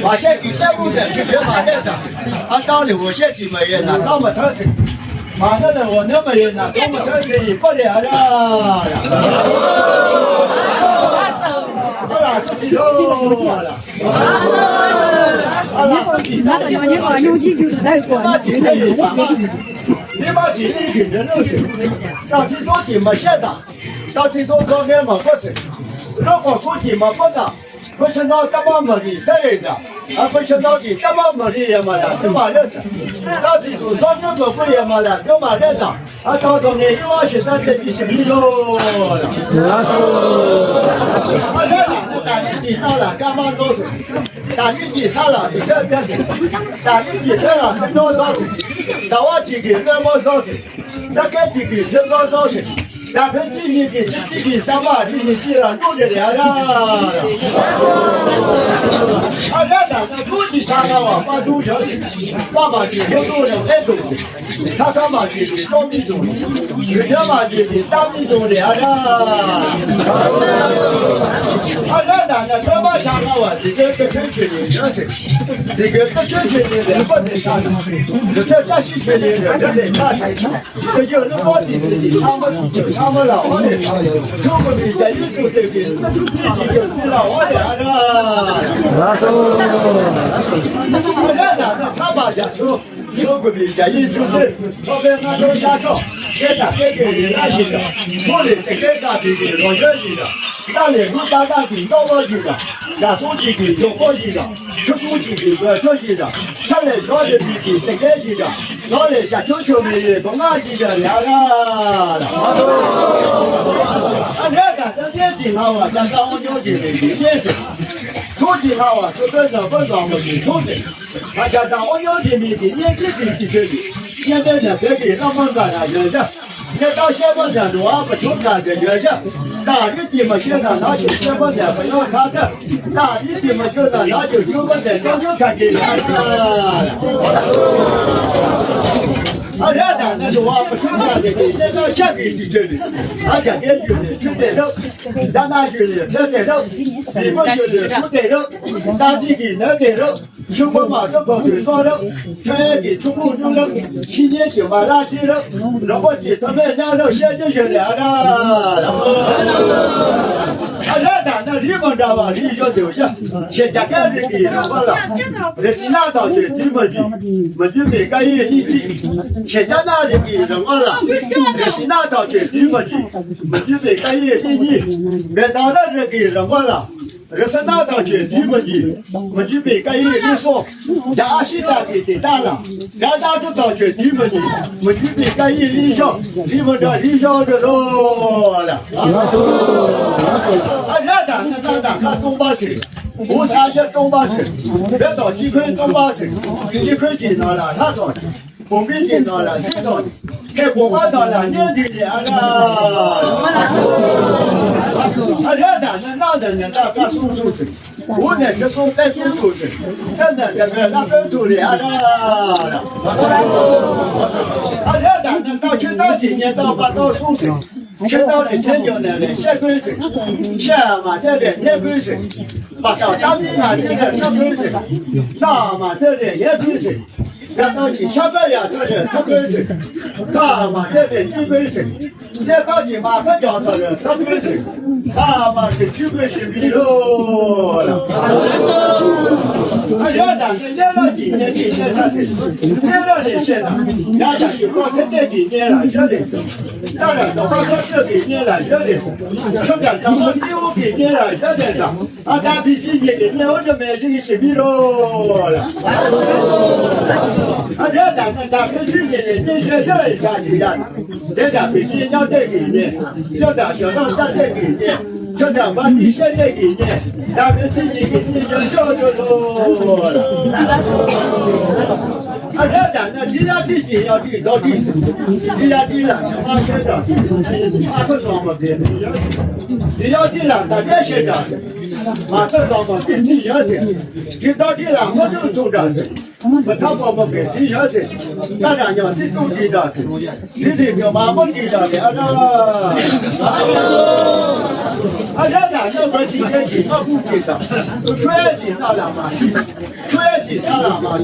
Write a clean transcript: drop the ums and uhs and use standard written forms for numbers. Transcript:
马现给三步的，就全马现的。按道理我现几没人呢，那么他是。马上的我那么人呢，我们这里不了了。好了，自己喽了。好了，自己。那个你把牛筋就是在过。你把体力给人肉水，上去做几么现的，上去做高面嘛不是，如果做几么不的，不是那干嘛么的谁来的，而不是那的干嘛么的也么的，干嘛的是，那这个做那个不也么的，干嘛的是，啊到时候呢123的必须米喽了，啊这了，打你几上了，干嘛都是，打你几上了，你这边是，打你几上了，很多都是。打我几个那么高兴，再给几个真高高兴，打成几个给几个3把几个几了，弄着两样。啊，那打的估计他那我发出消息，爸爸几个都能太重的，他3把几个高米重，有2把几个大米重两样。啊，那打的2把他那我这个不正确的消息，这个不正确的人不能打的，这些确定的，这得大才行。这有人高的，他们老王的，中国的在艺术这边，自己就是老王的啊。那哪个他把讲说，中国的在艺术的，后面他都瞎说，现在这个人那些的，我的这个大的老人的。那里路大大的高高的，那手机的有好的，出手机的手机的，上来小的比这个的，老来下球球的，东南的两个。啊，这个这年纪好啊，咱当我牛的年纪，初级好啊，是跟着分装的初级，大家当我牛的年纪的这里，现在呢这里那么干了人家。这到现在呢，我不就看这个人，大的地嘛现在拿去现在呢不要看的，大的地嘛现在拿去就不得都就看这个。啊，这单那我不就看这个，这到下边去这里，啊这边去的去这头，咱那去的这这头，你们去的出这头，大的给那这头。中国马上搞最多了，全给中国中了，7年9把垃圾了，然后几十万家都现在就凉了。啊，这单那日本知道吧？日本就行，现在开始给人过了，这是拿到这日本的，我就没干业绩，现在那里给人过了，这是拿到这日本的，我就没干业绩，别到那这给人过了。这是拿到去日本的，我就没干业绩说，亚细大给的大了，咱家就到去日本的，我就没干业绩说，日本的理想就多了。啊，这单那看东巴去，我参加东巴去，别到几块东巴去，几块钱拿了他说的。我们见到了，见到了，给我们到了年底了。啊，这单子那的呢，大家数数去，我呢是数再数数去，真的这个那个数了。啊，这单子到去到今年到8到数去。去到了前9年的下规则，下嘛这里也规则，把到当地嘛这个上规则，那嘛这里也规则。然后你下个月就是特规则，大嘛这边地规则，再到你马上交上了特规则，大嘛是区规是米喽了。啊，这单是练了几年的现在是，练了的现在，大家就说这这几年了，这里是，当然的话说这几年了，这里是，现在咱们6几年了，这里是，啊，咱必须1几年我就买这个是米喽了。啊，这单子咱们去年的这些一下去的，这单必须要这几年，这单小到3这几年，这单把你现在几年，咱们自己给你就多了。啊，这咱那地下地形要地到地形，地下地了，你花学长，马上装嘛别，地下地了，大家学长，马上装嘛别，地下地，地到地了，我就做这事，我他妈嘛别地下地，大家要是做地下地，地就马上地下地，啊那咱那个地下地他不地上，水地上了嘛，水地上了嘛，